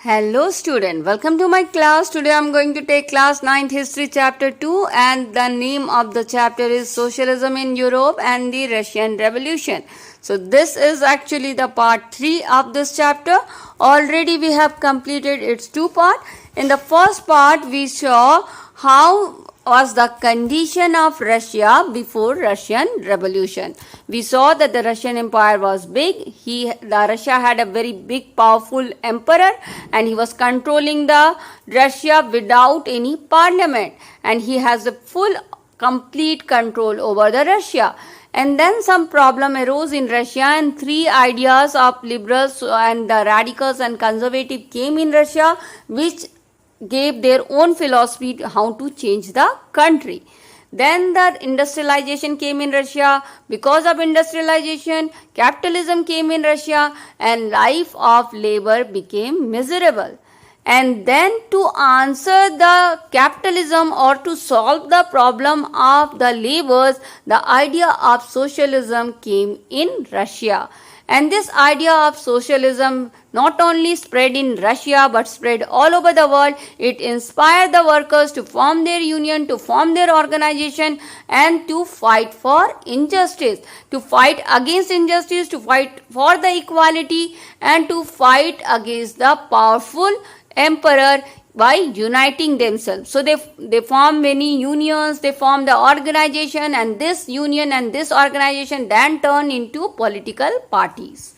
Hello student, welcome to my class. Today I am going to take class 9th history chapter 2 and the name of the chapter is Socialism in Europe and the Russian Revolution. So this is actually the part 3 of this chapter. Already we have completed its 2 part. In the first part we saw how was the condition of Russia before Russian Revolution. We saw that the Russian Empire was big. Russia had a very big, powerful emperor, and he was controlling the Russia without any parliament, and he has a full, complete control over the Russia. And then some problem arose in Russia, and 3 ideas of liberals and the radicals and conservative came in Russia, which gave their own philosophy how to change the country. Then the industrialization came in Russia. Because of industrialization, capitalism came in Russia and life of labor became miserable. And then to answer the capitalism or to solve the problem of the laborers, the idea of socialism came in Russia. And this idea of socialism not only spread in Russia but spread all over the world. It inspired the workers to form their union, to form their organization and to fight for injustice, to fight against injustice, to fight for the equality and to fight against the powerful emperor by uniting themselves. So they form many unions, they form the organization, and this union and this organization then turn into political parties.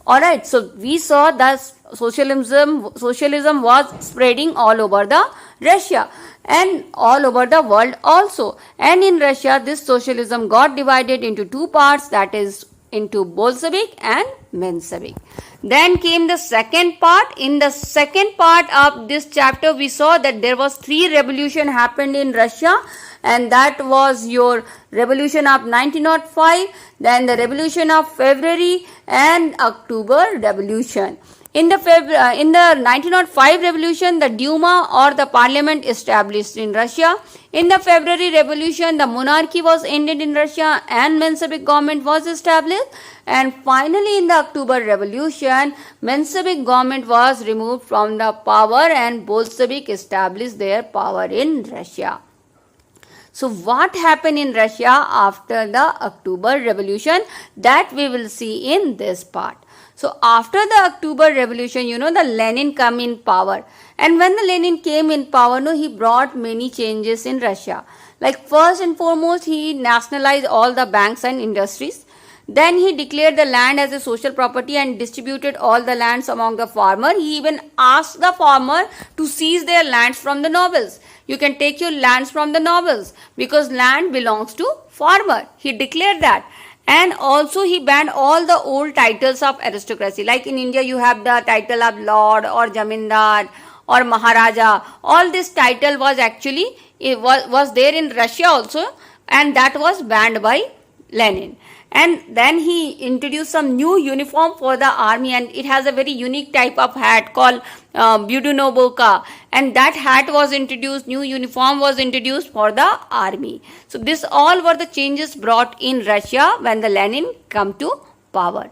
Alright, so we saw that socialism was spreading all over the Russia and all over the world also. And in Russia, this socialism got divided into 2 parts, that is into Bolshevik and Menshevik. Then came the second part. In the second part of this chapter, we saw that there was 3 revolution happened in Russia, and that was your revolution of 1905, then the revolution of February and October revolution. In the 1905 revolution, the Duma or the parliament established in Russia. In the February revolution, the monarchy was ended in Russia and Menshevik government was established. And finally, in the October revolution, Menshevik government was removed from the power and Bolshevik established their power in Russia. So what happened in Russia after the October revolution, that we will see in this part. So after the October revolution, the Lenin come in power. And when the Lenin came in power, he brought many changes in Russia. Like first and foremost, he nationalized all the banks and industries. Then he declared the land as a social property and distributed all the lands among the farmer. He even asked the farmer to seize their lands from the nobles. You can take your lands from the nobles because land belongs to farmer. He declared that. And also he banned all the old titles of aristocracy. Like in India, you have the title of Lord or Jamindar or Maharaja. All this title was actually, was there in Russia also, and that was banned by Lenin. And then he introduced some new uniform for the army, and it has a very unique type of hat called Budunovoka, and that hat was introduced, new uniform was introduced for the army. So this all were the changes brought in Russia when the Lenin come to power.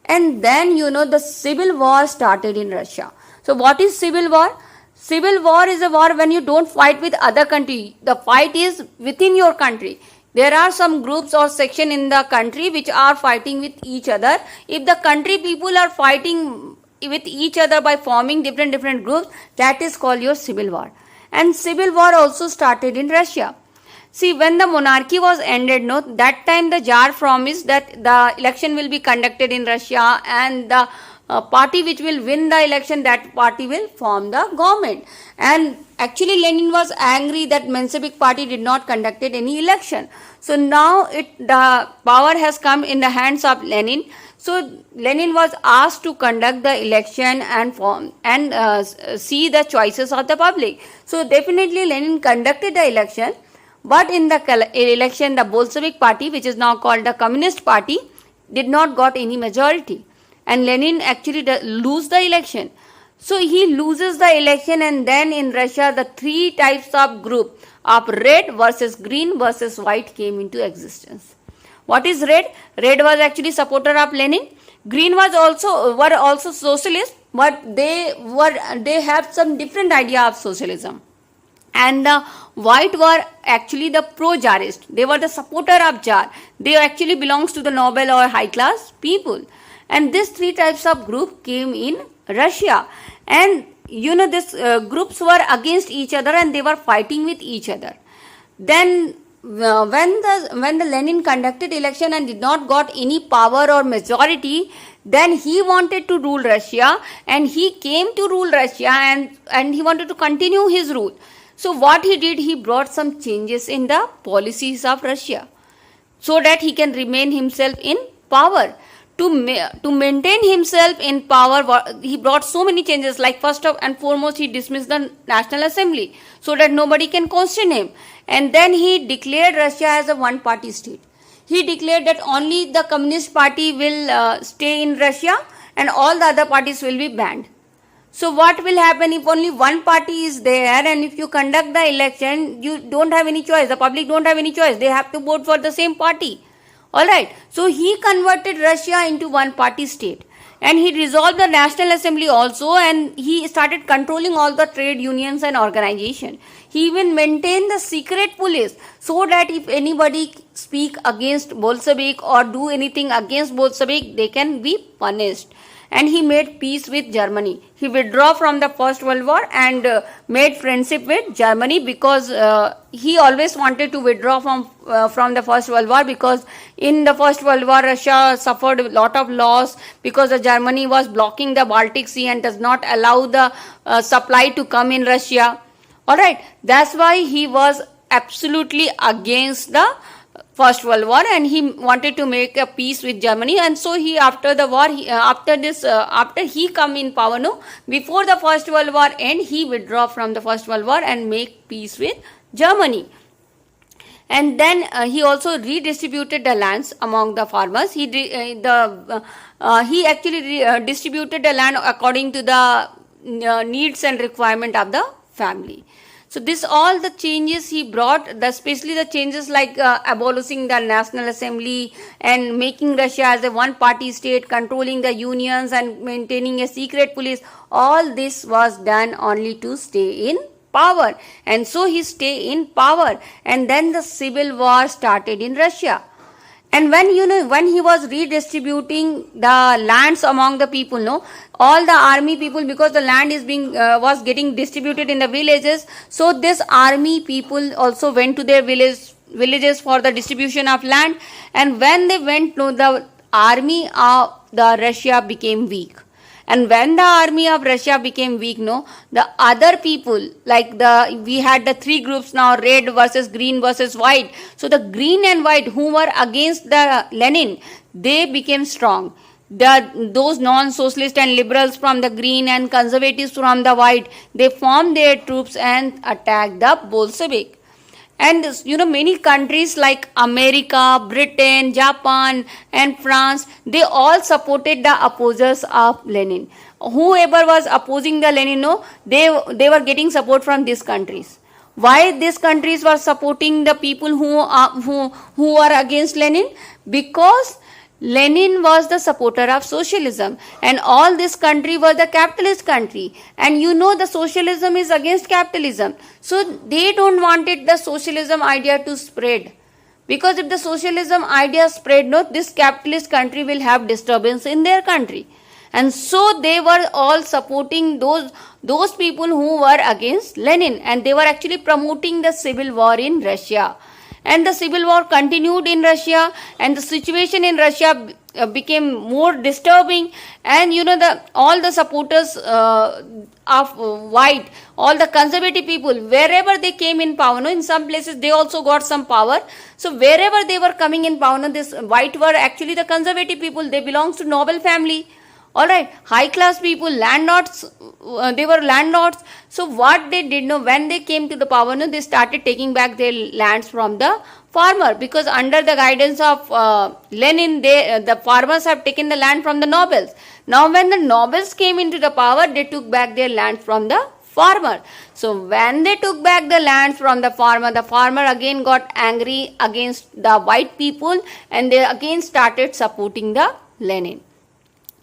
And then the civil war started in Russia. So what is civil war? Civil war is a war when you don't fight with other country. The fight is within your country. There are some groups or section in the country which are fighting with each other. If the country people are fighting with each other by forming different groups, that is called your civil war. And civil war also started in Russia. See, when the monarchy was ended, that time the Tsar promised that the election will be conducted in Russia and the party which will win the election, that party will form the government. And actually Lenin was angry that Menshevik party did not conducted any election. So now the power has come in the hands of Lenin. So Lenin was asked to conduct the election and see the choices of the public. So definitely Lenin conducted the election, but in the election the Bolshevik party, which is now called the Communist Party, did not got any majority. And Lenin actually lose the election. So he loses the election, and then in Russia the 3 types of group of red versus green versus white came into existence. What is red? Red was actually supporter of Lenin. Green were also socialist, but they have some different idea of socialism. And the white were actually the pro-Tsarist. They were the supporter of Tsar. They actually belongs to the noble or high class people. And these three types of group came in Russia. And these groups were against each other and they were fighting with each other. Then when the Lenin conducted election and did not got any power or majority, then he wanted to rule Russia, and he came to rule Russia, and he wanted to continue his rule. So what he did, he brought some changes in the policies of Russia so that he can remain himself in power. To maintain himself in power, he brought so many changes. Like first and foremost, he dismissed the National Assembly so that nobody can question him. And then he declared Russia as a one-party state. He declared that only the Communist Party will stay in Russia and all the other parties will be banned. So what will happen if only one party is there, and if you conduct the election, you don't have any choice. The public don't have any choice. They have to vote for the same party. Alright, so he converted Russia into one party state, and he dissolved the National Assembly also, and he started controlling all the trade unions and organization. He even maintained the secret police so that if anybody speak against Bolshevik or do anything against Bolshevik, they can be punished. And he made peace with Germany. He withdrew from the First World War and made friendship with Germany, because he always wanted to withdraw from the First World War, because in the First World War Russia suffered a lot of loss because the Germany was blocking the Baltic Sea and does not allow the supply to come in Russia. Alright, that's why he was absolutely against the First World War, and he wanted to make a peace with Germany. And so he, after the war, after he come in power, before the First World War end, he withdraw from the First World War and make peace with Germany. And then he also redistributed the lands among the farmers. He actually distributed the land according to the needs and requirement of the family. So this all the changes he brought, especially the changes like abolishing the National Assembly and making Russia as a one-party state, controlling the unions and maintaining a secret police, all this was done only to stay in power. And so he stayed in power, and then the civil war started in Russia. And when he was redistributing the lands among the people, all the army people, because the land is was getting distributed in the villages, so this army people also went to their villages for the distribution of land. And when they went, the army of the Russia became weak. And when the army of Russia became weak, the other people, like we had the three groups now, red versus green versus white. So the green and white who were against the Lenin, they became strong. Those non-socialist and liberals from the green and conservatives from the white, they formed their troops and attacked the Bolshevik. And many countries like America, Britain, Japan and France, they all supported the opposers of Lenin. Whoever was opposing the Lenin, they were getting support from these countries. Why these countries were supporting the people who are against Lenin? Because Lenin was the supporter of socialism, and all this country was the capitalist country, and the socialism is against capitalism. So they don't wanted the socialism idea to spread, because if the socialism idea spread, this capitalist country will have disturbance in their country. And so they were all supporting those people who were against Lenin, and they were actually promoting the civil war in Russia. And the civil war continued in Russia, and the situation in Russia became more disturbing. And all the supporters of white, all the conservative people, wherever they came in power, in some places they also got some power. So wherever they were coming in power, this white were actually the conservative people. They belongs to noble family. Alright, high class people, landlords, they were landlords. So what they did, when they came to the power, they started taking back their lands from the farmer, because under the guidance of Lenin, the farmers have taken the land from the nobles. Now when the nobles came into the power, they took back their land from the farmer. So when they took back the lands from the farmer again got angry against the white people, and they again started supporting the Lenin.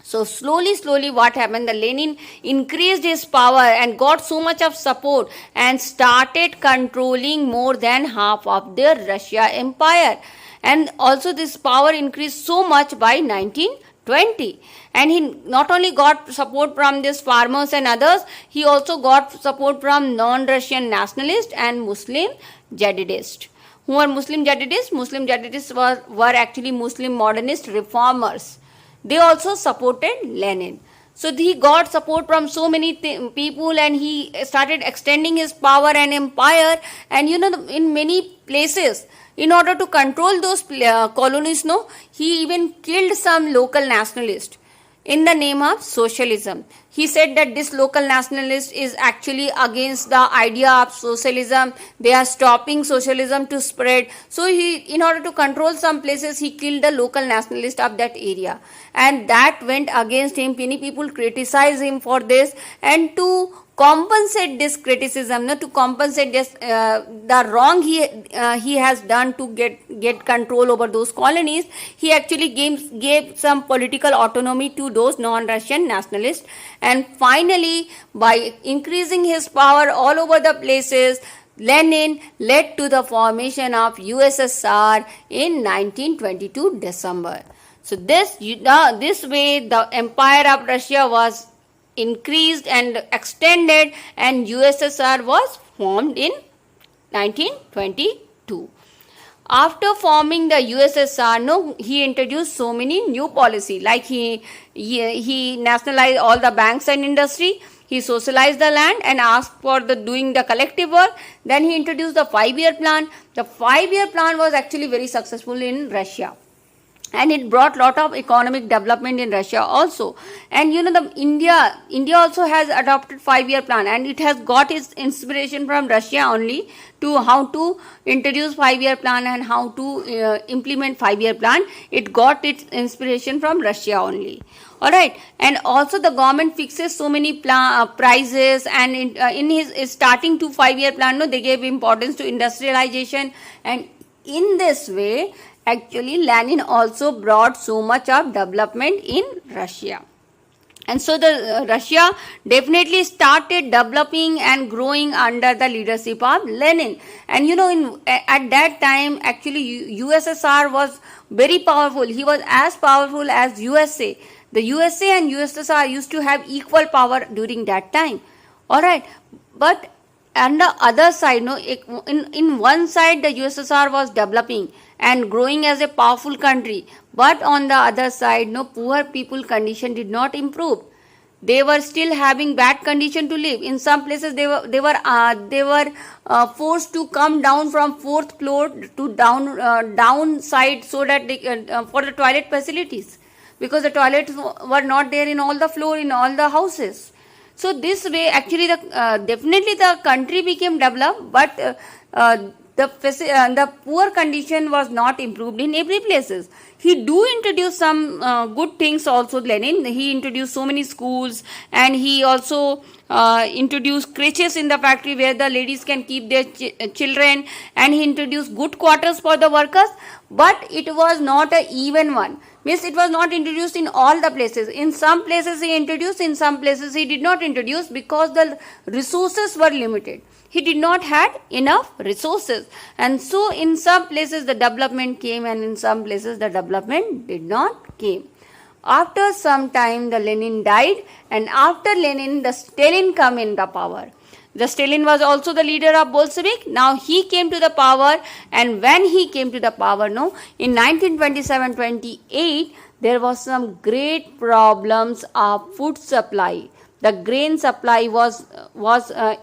So slowly what happened, the Lenin increased his power and got so much of support and started controlling more than half of the Russia empire. And also this power increased so much by 1920. And he not only got support from these farmers and others, he also got support from non-Russian nationalists and Muslim Jihadists. Who are Muslim Jihadists? Muslim Jihadists were actually Muslim modernist reformers. They also supported Lenin. So he got support from so many people, and he started extending his power and empire. And in many places, in order to control those colonies, he even killed some local nationalists in the name of socialism. He said that this local nationalist is actually against the idea of socialism. They are stopping socialism to spread. So in order to control some places, he killed the local nationalist of that area. And that went against him. Many people criticize him for this. And to compensate this criticism, to compensate this the wrong he has done to get control over those colonies, he actually gave some political autonomy to those non-Russian nationalists. And finally, by increasing his power all over the places, Lenin led to the formation of USSR in 1922 December. So this way the empire of Russia was increased and extended, and USSR was formed in 1922. After forming the USSR, he introduced so many new policy, like he nationalized all the banks and industry. He socialized the land and asked for doing the collective work. Then he introduced the 5-year plan. The 5-year plan was actually very successful in Russia. And it brought lot of economic development in Russia also. And the India also has adopted 5-year plan, and it has got its inspiration from Russia only to how to introduce 5-year plan and how to implement 5-year plan. It got its inspiration from Russia only. Alright, and also the government fixes so many prices, and in his starting to 5-year plan, they gave importance to industrialization. And in this way, actually, Lenin also brought so much of development in Russia. And so the Russia definitely started developing and growing under the leadership of Lenin. And at that time, actually USSR was very powerful. He was as powerful as USA. The USA and USSR used to have equal power during that time. Alright, but on the other side, in one side the USSR was developing and growing as a powerful country, but on the other side, poor people condition did not improve. They were still having bad condition to live. In some places, they were forced to come down from 4th floor to downside so that they for the toilet facilities, because the toilets were not there in all the floor in all the houses. So this way, actually, definitely the country became developed, but the poor condition was not improved in every places. He do introduce some good things also, Lenin. He introduced so many schools, and he also introduced creches in the factory where the ladies can keep their children, and he introduced good quarters for the workers, but it was not an even one. Means it was not introduced in all the places. In some places he introduced, in some places he did not introduce, because the resources were limited. He did not have enough resources, and so in some places the development came, and in some places the development did not came. After some time, the Lenin died, and after Lenin, the Stalin come in the power. The Stalin was also the leader of Bolshevik. Now he came to the power, and when he came to the power, in 1927-28, there was some great problems of food supply. The grain supply was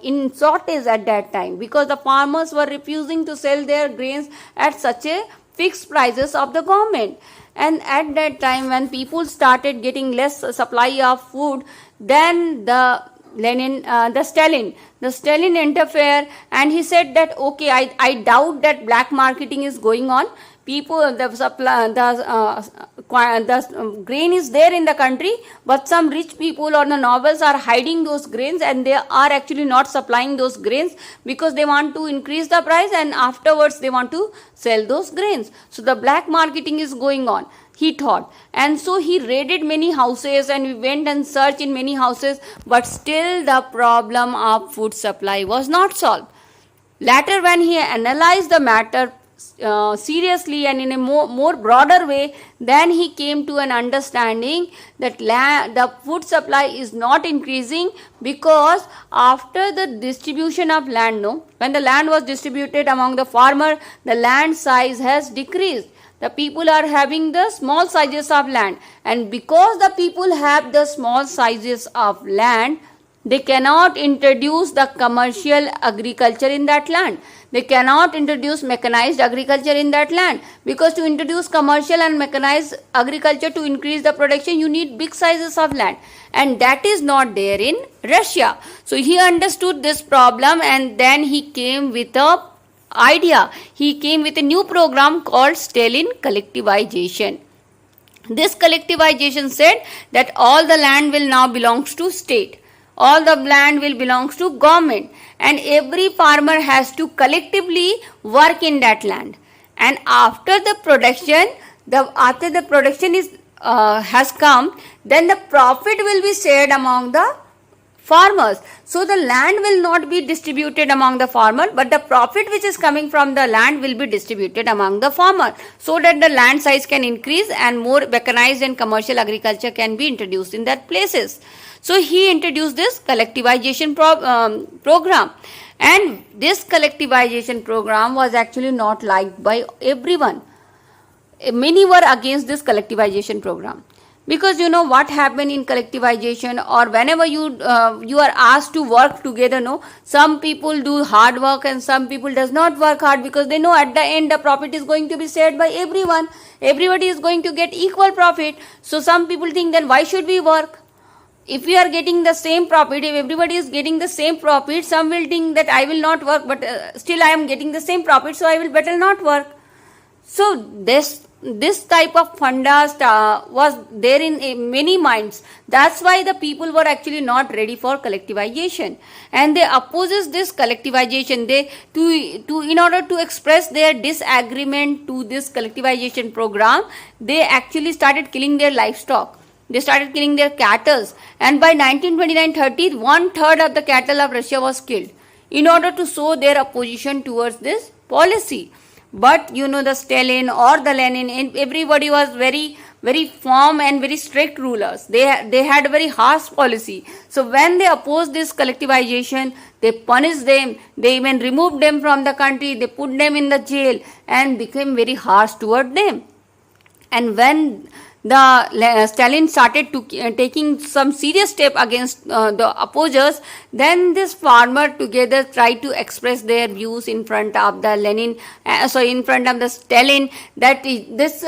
in shortage at that time, because the farmers were refusing to sell their grains at such a fixed prices of the government. And at that time, when people started getting less supply of food, then the Stalin interfered, and he said that okay, I doubt that black marketing is going on. People, the grain is there in the country, but some rich people or the nobles are hiding those grains, and they are actually not supplying those grains because they want to increase the price, and afterwards they want to sell those grains. So the black marketing is going on. he thought. And so he raided many houses and we went and searched in many houses, but still the problem of food supply was not solved. Later, when he analyzed the matter seriously and in a more broader way, then he came to an understanding that the food supply is not increasing because after the distribution of land, when the land was distributed among the farmer, the land size has decreased. The people are having the small sizes of land, and because the people have the small sizes of land, they cannot introduce the commercial agriculture in that land. They cannot introduce mechanized agriculture in that land, because to introduce commercial and mechanized agriculture to increase the production, you need big sizes of land, and that is not there in Russia. So he understood this problem, and then he came with a idea. He came with a new program called Stalin collectivization. This collectivization said that all the land will now belongs to state. All the land will belongs to government, and every farmer has to collectively work in that land. And after the production, has come, then the profit will be shared among the farmers. So the land will not be distributed among the farmer, but the profit which is coming from the land will be distributed among the farmer, so that the land size can increase and more mechanized and commercial agriculture can be introduced in that places. So he introduced this collectivization program, and this collectivization program was actually not liked by everyone. Many were against this collectivization program, because what happened in collectivization, or whenever you are asked to work together, some people do hard work and some people does not work hard, because they know at the end the profit is going to be shared by everyone. Everybody is going to get equal profit. So some people think, then why should we work? If we are getting the same profit, if everybody is getting the same profit, some will think that I will not work, but still I am getting the same profit, so I will better not work. So this type of funda was there in many minds. That's why the people were actually not ready for collectivization, and they opposes this collectivization. In order to express their disagreement to this collectivization program, they actually started killing their livestock. They started killing their cattle, and by 1929-30, 1/3 of the cattle of Russia was killed in order to show their opposition towards this policy. But the Stalin or the Lenin, everybody was very, very firm and very strict rulers. They had a very harsh policy. So when they opposed this collectivization, they punished them. They even removed them from the country. They put them in the jail and became very harsh toward them. And when the Stalin started taking some serious step against the opposers, then this farmer together tried to express their views in front of the in front of the Stalin, that this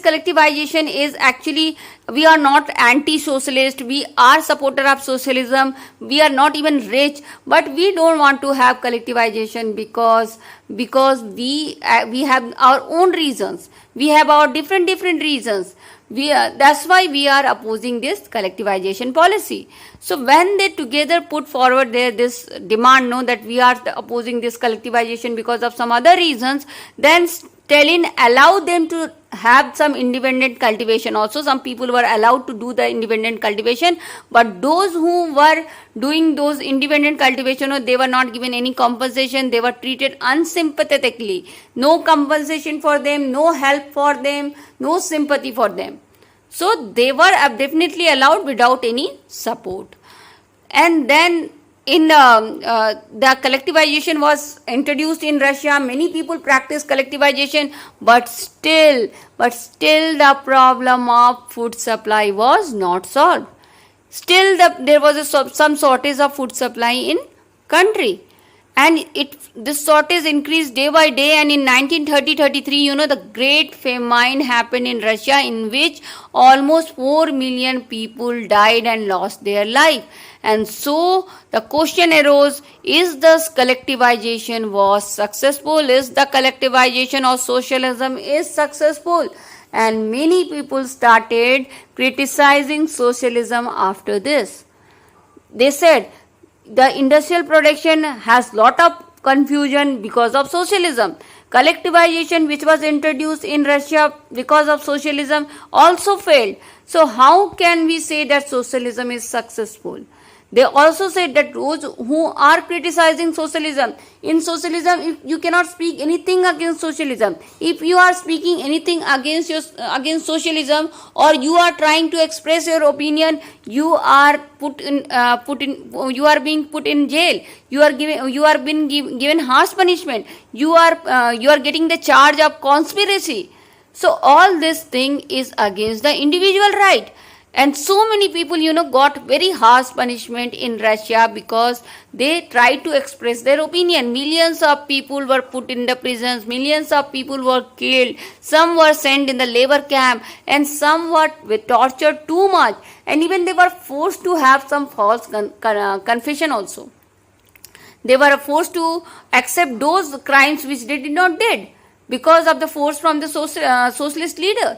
collectivization is actually, we are not anti-socialist, we are supporter of socialism, we are not even rich, but we don't want to have collectivization because we have our own reasons. We have our different reasons. That's why we are opposing this collectivization policy. So when they together put forward this demand, that we are opposing this collectivization because of some other reasons, then Stalin allowed them to have some independent cultivation. Also, some people were allowed to do the independent cultivation, but those who were doing those independent cultivation, they were not given any compensation. They were treated unsympathetically. No compensation for them, no help for them, no sympathy for them. So they were definitely allowed without any support. And then in the collectivization was introduced in Russia. Many people practice collectivization, but still the problem of food supply was not solved. Still there was some shortage of food supply in country, and this shortage increased day by day. And in 1930-33, the great famine happened in Russia, in which almost 4 million people died and lost their life. And so the question arose, is this collectivization was successful? Is the collectivization of socialism is successful? And many people started criticizing socialism after this. They said the industrial production has lot of confusion because of socialism. Collectivization, which was introduced in Russia because of socialism, also failed. So how can we say that socialism is successful? They also said that those who are criticizing socialism, in socialism you cannot speak anything against socialism. If you are speaking anything against socialism, or you are trying to express your opinion, you are you are being put in jail. You are being given harsh punishment. You are getting the charge of conspiracy. So all this thing is against the individual right. And so many people, got very harsh punishment in Russia because they tried to express their opinion. Millions of people were put in the prisons. Millions of people were killed. Some were sent in the labor camp, and some were tortured too much. And even they were forced to have some false confession also. They were forced to accept those crimes which they did not did because of the force from the socialist leader.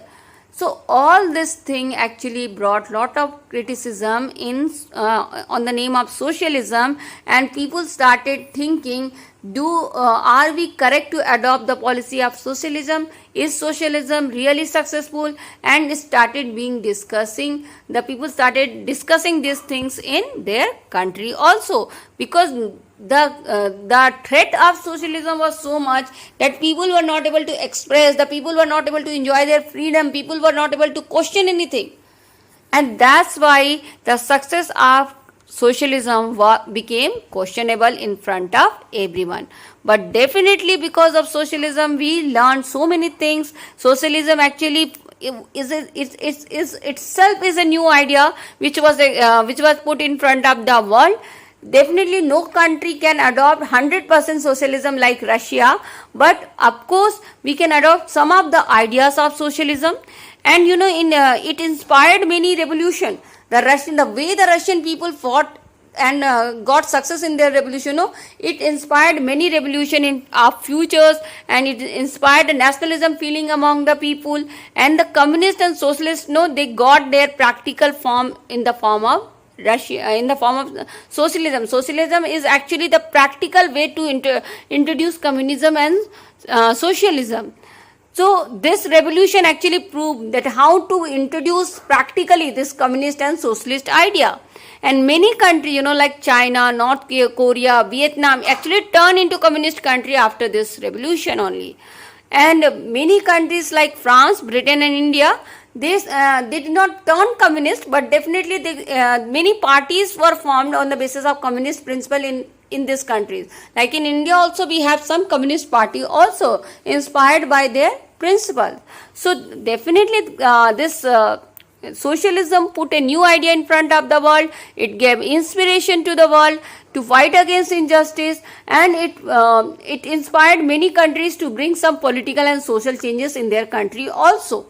So all this thing actually brought lot of criticism on the name of socialism, and people started thinking, are we correct to adopt the policy of socialism? Is socialism really successful? And the people started discussing these things in their country also, because the threat of socialism was so much that people were not able to express, the people were not able to enjoy their freedom, people were not able to question anything. And that's why the success of socialism became questionable in front of everyone. But definitely because of socialism we learned so many things. Socialism actually itself is a new idea which was put in front of the world. Definitely no country can adopt 100% socialism like Russia, but of course we can adopt some of the ideas of socialism. And it inspired many revolution. The way the Russian people fought and got success in their revolution, it inspired many revolution in our futures, and it inspired the nationalism feeling among the people. And the communists and socialists, they got their practical form in the form of Russia, in the form of socialism. Socialism is actually the practical way to introduce communism and socialism. So this revolution actually proved that how to introduce practically this communist and socialist idea. And many countries, like China, North Korea, Vietnam, actually turned into communist country after this revolution only. And many countries like France, Britain and India, they did not turn communist, but definitely many parties were formed on the basis of communist principle in these countries. Like in India also we have some communist party also inspired by their principle. So definitely this socialism put a new idea in front of the world. It gave inspiration to the world to fight against injustice, and it inspired many countries to bring some political and social changes in their country also.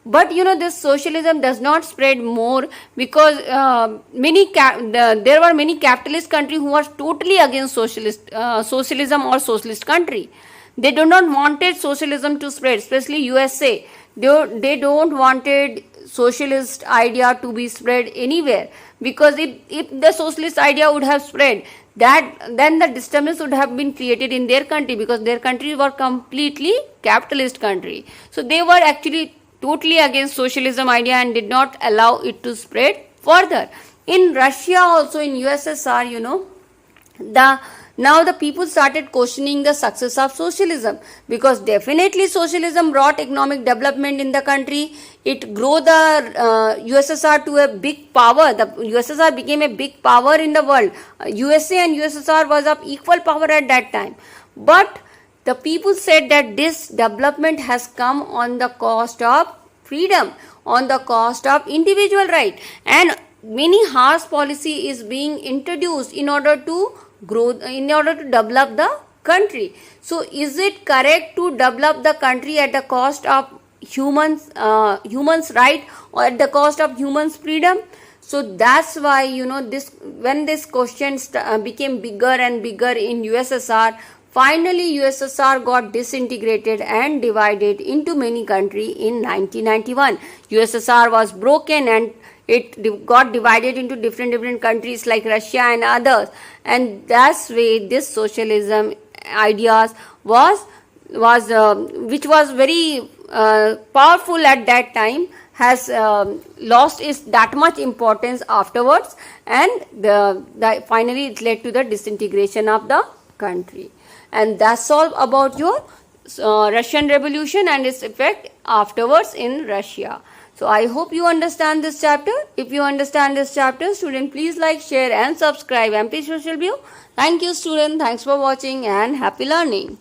But this socialism does not spread more because there were many capitalist countries who were totally against socialism or socialist country. They do not wanted socialism to spread, especially USA. They don't wanted socialist idea to be spread anywhere, because if the socialist idea would have spread, then the disturbance would have been created in their country, because their country were completely capitalist country. So they were actually totally against socialism idea and did not allow it to spread further. In Russia also, in USSR, now the people started questioning the success of socialism, because definitely socialism brought economic development in the country. It grew the USSR to a big power. The USSR became a big power in the world. USA and USSR was of equal power at that time. But the people said that this development has come on the cost of freedom, on the cost of individual right, and many harsh policy is being introduced in order to develop the country. So is it correct to develop the country at the cost of humans right, or at the cost of humans freedom? So that's why when this question became bigger and bigger in USSR, finally USSR got disintegrated and divided into many countries in 1991. USSR was broken and it got divided into different countries like Russia and others, and that's way this socialism ideas which was very powerful at that time, has lost its that much importance afterwards, and finally it led to the disintegration of the country. And that's all about your Russian Revolution and its effect afterwards in Russia. So I hope you understand this chapter. If you understand this chapter, student, please like, share and subscribe MP Social View. Thank you, student. Thanks for watching and happy learning.